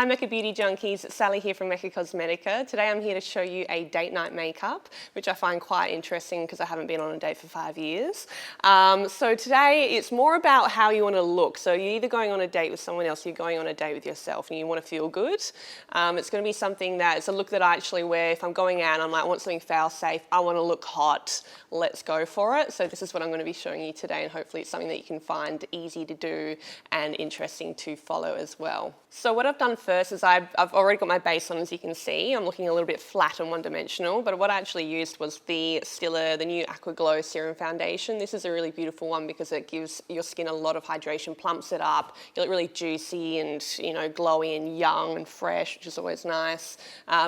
Hi Mecca Beauty Junkies, Sally here from Mecca Cosmetica. Today I'm here to show you a date night makeup, which I find quite interesting because I haven't been on a date for 5 years. So today it's more about how you want to look. So you're either going on a date with someone else, you're going on a date with yourself and you want to feel good. It's going to be something that, it's a look that I actually wear if I'm going out and I'm like, I want something fail safe, I want to look hot, let's go for it. So this is what I'm going to be showing you today, and hopefully it's something that you can find easy to do and interesting to follow as well. So what I've done first is I've already got my base on, as you can see. I'm looking a little bit flat and one-dimensional, but what I actually used was the Stila, the new Aqua Glow Serum Foundation. This is a really beautiful one because it gives your skin a lot of hydration, plumps it up. You look really juicy and, you know, glowy and young and fresh, which is always nice.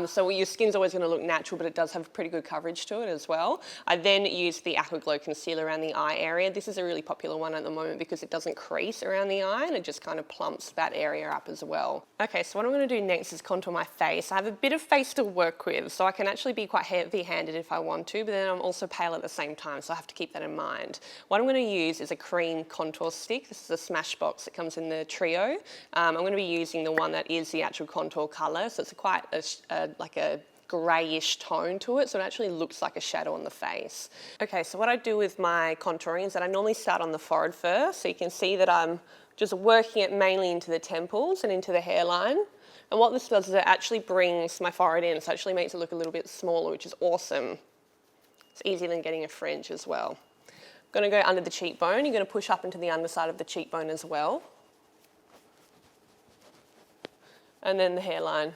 So your skin's always going to look natural, but it does have pretty good coverage to it as well. I then used the Aqua Glow Concealer around the eye area. This is a really popular one at the moment because it doesn't crease around the eye and it just kind of plumps that area up as well. Okay, so what I'm going to do next is contour my face. I have a bit of face to work with, so I can actually be quite heavy-handed if I want to, but then I'm also pale at the same time, so I have to keep that in mind. What I'm going to use is a cream contour stick. This is a Smashbox. It comes in the trio. I'm going to be using the one that is the actual contour colour, so it's quite like a greyish tone to it, so it actually looks like a shadow on the face. Okay, so what I do with my contouring is that I normally start on the forehead first, so you can see that I'm just working it mainly into the temples and into the hairline. And what this does is it actually brings my forehead in, so it actually makes it look a little bit smaller, which is awesome. It's easier than getting a fringe as well. I'm going to go under the cheekbone. You're going to push up into the underside of the cheekbone as well. And then the hairline.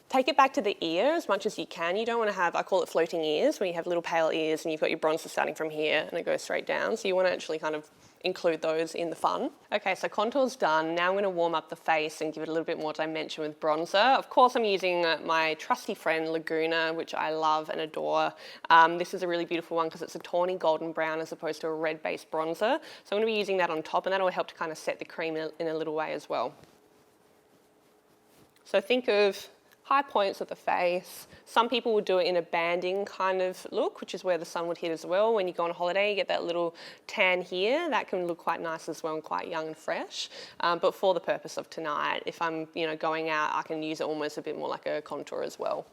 Take it back to the ear as much as you can. You don't want to have, I call it floating ears, where you have little pale ears and you've got your bronzer starting from here and it goes straight down. So you want to actually kind of include those in the fun. Okay, so contour's done. Now I'm going to warm up the face and give it a little bit more dimension with bronzer. Of course, I'm using my trusty friend Laguna, which I love and adore. This is a really beautiful one because it's a tawny golden brown as opposed to a red-based bronzer. So I'm going to be using that on top, and that will help to kind of set the cream in a little way as well. So think of high points of the face. Some people would do it in a banding kind of look, which is where the sun would hit as well. When you go on holiday, you get that little tan here. That can look quite nice as well and quite young and fresh. But for the purpose of tonight, if I'm going out, I can use it almost a bit more like a contour as well.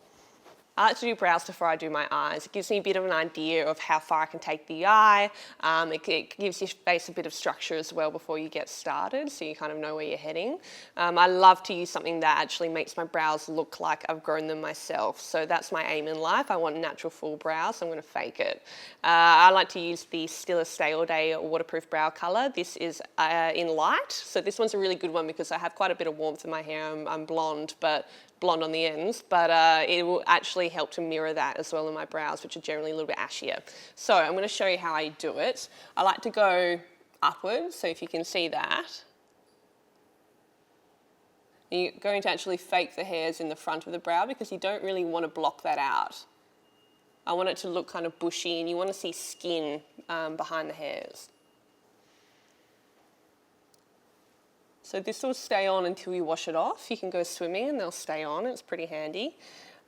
I like to do brows before I do my eyes. It gives me a bit of an idea of how far I can take the eye. It gives your face a bit of structure as well before you get started, so you kind of know where you're heading. I love to use something that actually makes my brows look like I've grown them myself. So that's my aim in life. I want natural full brows, so I'm going to fake it. I like to use the Stila Stay All Day Waterproof Brow Colour. This is in light, so this one's a really good one because I have quite a bit of warmth in my hair. I'm blonde, but blonde on the ends, but it will actually help to mirror that as well in my brows, which are generally a little bit ashier. So I'm going to show you how I do it. I like to go upwards, so if you can see that. You're going to actually fake the hairs in the front of the brow because you don't really want to block that out. I want it to look kind of bushy, and you want to see skin behind the hairs. So this will stay on until you wash it off. You can go swimming and they'll stay on. It's pretty handy.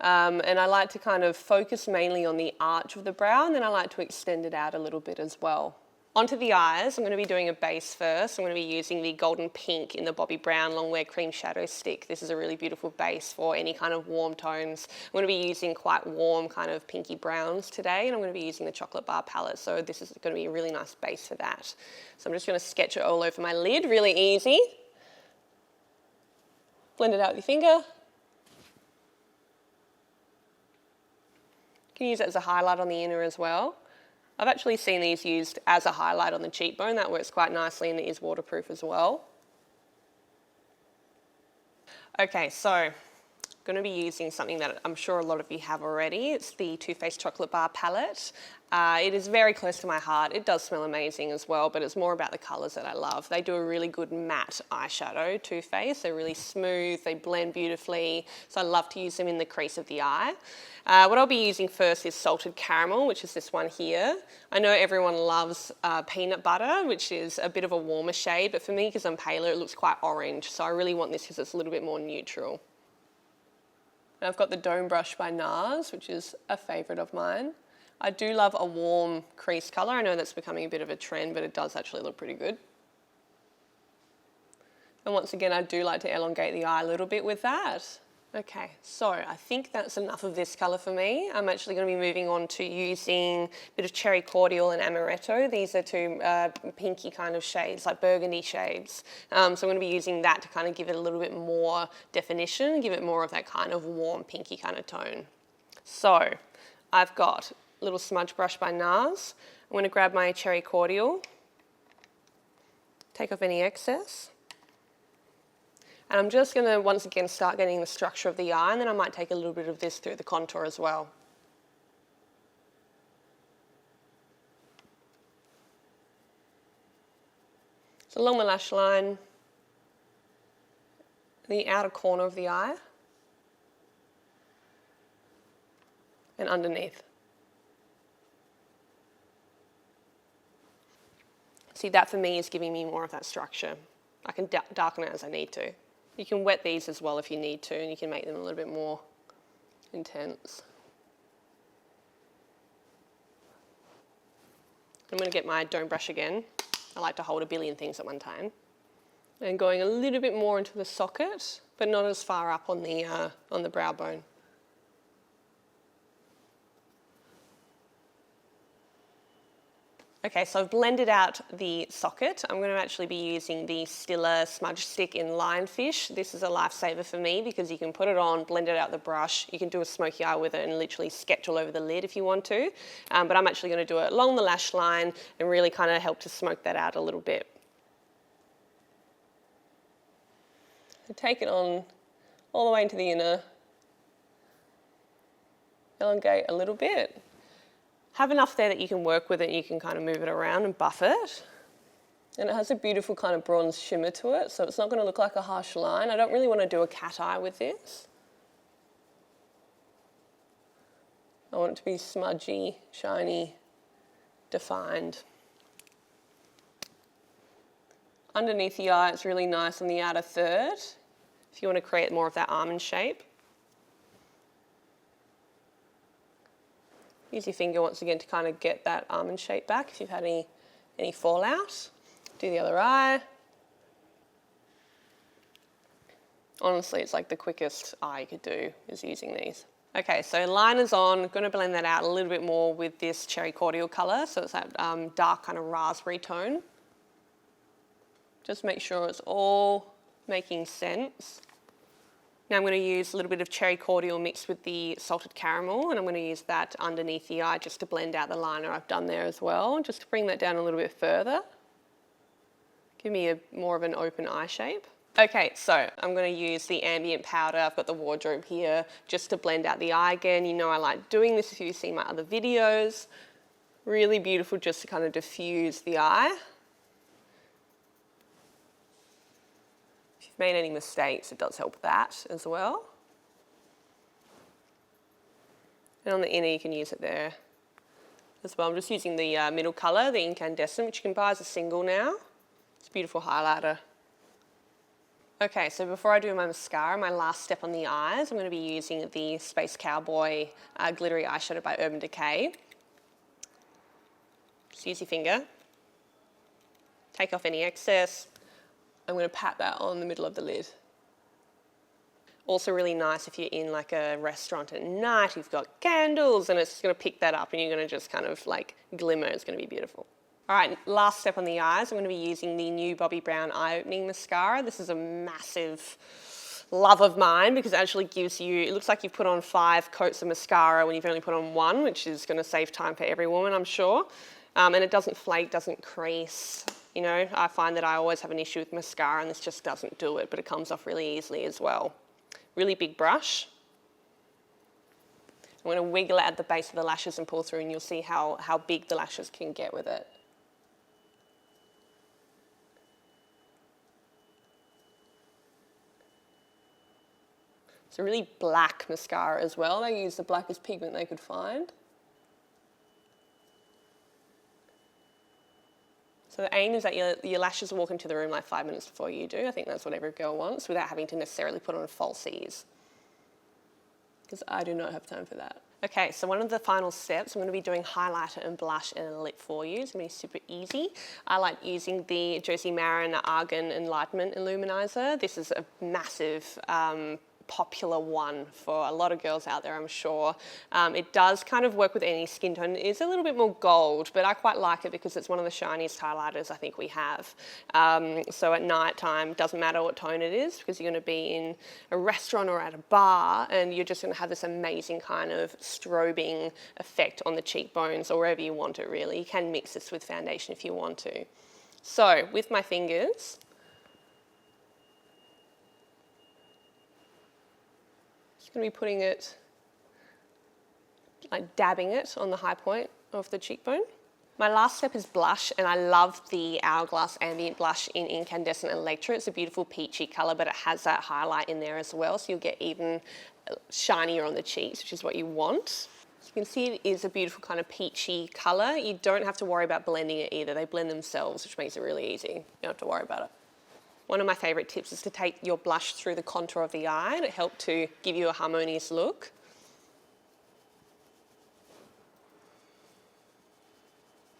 And I like to kind of focus mainly on the arch of the brow, and then I like to extend it out a little bit as well. Onto the eyes, I'm going to be doing a base first. I'm going to be using the Golden Pink in the Bobbi Brown Longwear Cream Shadow Stick. This is a really beautiful base for any kind of warm tones. I'm going to be using quite warm kind of pinky browns today, and I'm going to be using the Chocolate Bar palette, so this is going to be a really nice base for that. So I'm just going to sketch it all over my lid, really easy. Blend it out with your finger. You can use it as a highlight on the inner as well. I've actually seen these used as a highlight on the cheekbone. That works quite nicely and it is waterproof as well. Okay, so I'm going to be using something that I'm sure a lot of you have already. It's the Too Faced Chocolate Bar palette. It is very close to my heart. It does smell amazing as well, but it's more about the colours that I love. They do a really good matte eyeshadow, Too Faced. They're really smooth, they blend beautifully, so I love to use them in the crease of the eye. What I'll be using first is Salted Caramel, which is this one here. I know everyone loves Peanut Butter, which is a bit of a warmer shade, but for me, because I'm paler, it looks quite orange, so I really want this because it's a little bit more neutral. And I've got the Dome Brush by Nars, which is a favourite of mine. I do love a warm crease colour. I know that's becoming a bit of a trend, but it does actually look pretty good. And once again, I do like to elongate the eye a little bit with that. Okay, so I think that's enough of this colour for me. I'm actually going to be moving on to using a bit of Cherry Cordial and Amaretto. These are two pinky kind of shades, like burgundy shades. So I'm going to be using that to kind of give it a little bit more definition, give it more of that kind of warm pinky kind of tone. So I've got a little smudge brush by Nars. I'm going to grab my Cherry Cordial, take off any excess. And I'm just going to, once again, start getting the structure of the eye, and then I might take a little bit of this through the contour as well. So along the lash line, the outer corner of the eye, and underneath. See, that for me is giving me more of that structure. I can darken it as I need to. You can wet these as well if you need to, and you can make them a little bit more intense. I'm going to get my dome brush again. I like to hold a billion things at one time. And going a little bit more into the socket, but not as far up on the brow bone. Okay, so I've blended out the socket. I'm going to actually be using the Stila smudge stick in Lionfish. This is a lifesaver for me because you can put it on, blend it out the brush. You can do a smoky eye with it and literally sketch all over the lid if you want to. But I'm actually going to do it along the lash line and really kind of help to smoke that out a little bit. So take it on all the way into the inner. Elongate a little bit. Have enough there that you can work with it and you can kind of move it around and buff it. And it has a beautiful kind of bronze shimmer to it, so it's not going to look like a harsh line. I don't really want to do a cat eye with this. I want it to be smudgy, shiny, defined. Underneath the eye, it's really nice on the outer third, if you want to create more of that almond shape. Use your finger once again to kind of get that almond shape back if you've had any fallout. Do the other eye. Honestly, it's like the quickest eye you could do is using these. Okay, so liner's on. I'm going to blend that out a little bit more with this Cherry Cordial colour, so it's that dark kind of raspberry tone. Just make sure it's all making sense. Now I'm going to use a little bit of Cherry Cordial mixed with the salted caramel, and I'm going to use that underneath the eye just to blend out the liner I've done there as well, just to bring that down a little bit further. Give me more of an open eye shape. Okay, so I'm going to use the Ambient powder. I've got the wardrobe here just to blend out the eye again. You know I like doing this if you've seen my other videos. Really beautiful just to kind of diffuse the eye. Made any mistakes, it does help that as well. And on the inner, you can use it there as well. I'm just using the middle colour, the Incandescent, which you can buy as a single now. It's a beautiful highlighter. Okay, so before I do my mascara, my last step on the eyes, I'm going to be using the Space Cowboy glittery eyeshadow by Urban Decay. Just use your finger. Take off any excess. I'm going to pat that on the middle of the lid. Also really nice if you're in like a restaurant at night, you've got candles, and it's going to pick that up and you're going to just kind of like glimmer. It's going to be beautiful. All right, last step on the eyes. I'm going to be using the new Bobbi Brown Eye Opening Mascara. This is a massive love of mine because it actually gives you, it looks like you've put on 5 coats of mascara when you've only put on 1, which is going to save time for every woman, I'm sure. And it doesn't flake, doesn't crease. You know, I find that I always have an issue with mascara and this just doesn't do it, but it comes off really easily as well. Really big brush. I'm going to wiggle it at the base of the lashes and pull through, and you'll see how big the lashes can get with it. It's a really black mascara as well. They use the blackest pigment they could find. So the aim is that your lashes walk into the room like 5 minutes before you do. I think that's what every girl wants without having to necessarily put on falsies. Because I do not have time for that. Okay, so one of the final steps, I'm going to be doing highlighter and blush and a lip for you. It's going to be super easy. I like using the Josie Maran Argan Enlightenment Illuminiser. This is a massive popular one for a lot of girls out there, I'm sure. It does kind of work with any skin tone. It is a little bit more gold, but I quite like it because it's one of the shiniest highlighters I think we have. So at night time, doesn't matter what tone it is, because you're going to be in a restaurant or at a bar and you're just going to have this amazing kind of strobing effect on the cheekbones or wherever you want it really. You can mix this with foundation if you want to. So with my fingers, going to be putting it, like dabbing it on the high point of the cheekbone. My last step is blush, and I love the Hourglass Ambient blush in Incandescent Electra. It's a beautiful peachy colour, but it has that highlight in there as well, so you'll get even shinier on the cheeks, which is what you want. You can see it is a beautiful kind of peachy colour. You don't have to worry about blending it either. They blend themselves, which makes it really easy. You don't have to worry about it. One of my favourite tips is to take your blush through the contour of the eye to help to give you a harmonious look.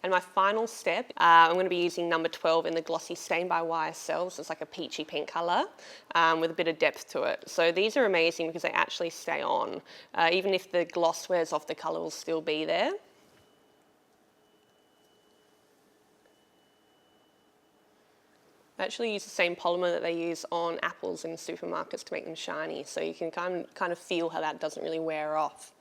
And my final step, I'm going to be using number 12 in the Glossy Stain by YSL. So it's like a peachy pink colour with a bit of depth to it. So these are amazing because they actually stay on. Even if the gloss wears off, the colour will still be there. I actually use the same polymer that they use on apples in supermarkets to make them shiny, so you can kind of feel how that doesn't really wear off.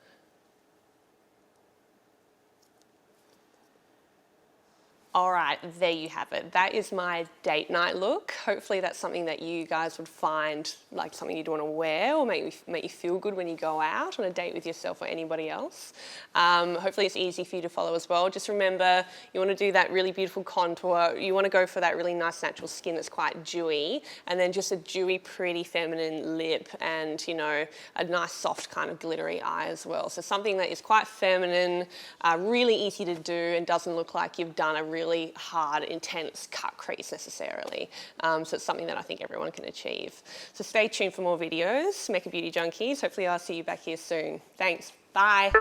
All right, there you have it. That is my date night look. Hopefully that's something that you guys would find like something you'd want to wear or make you feel good when you go out on a date with yourself or anybody else. Hopefully it's easy for you to follow as well. Just remember, you want to do that really beautiful contour. You want to go for that really nice natural skin that's quite dewy, and then just a dewy, pretty feminine lip and, you know, a nice soft kind of glittery eye as well. So something that is quite feminine, really easy to do and doesn't look like you've done a really hard, intense cut crease necessarily. So it's something that I think everyone can achieve. So stay tuned for more videos, Mecca Beauty Junkies. Hopefully I'll see you back here soon. Thanks. Bye.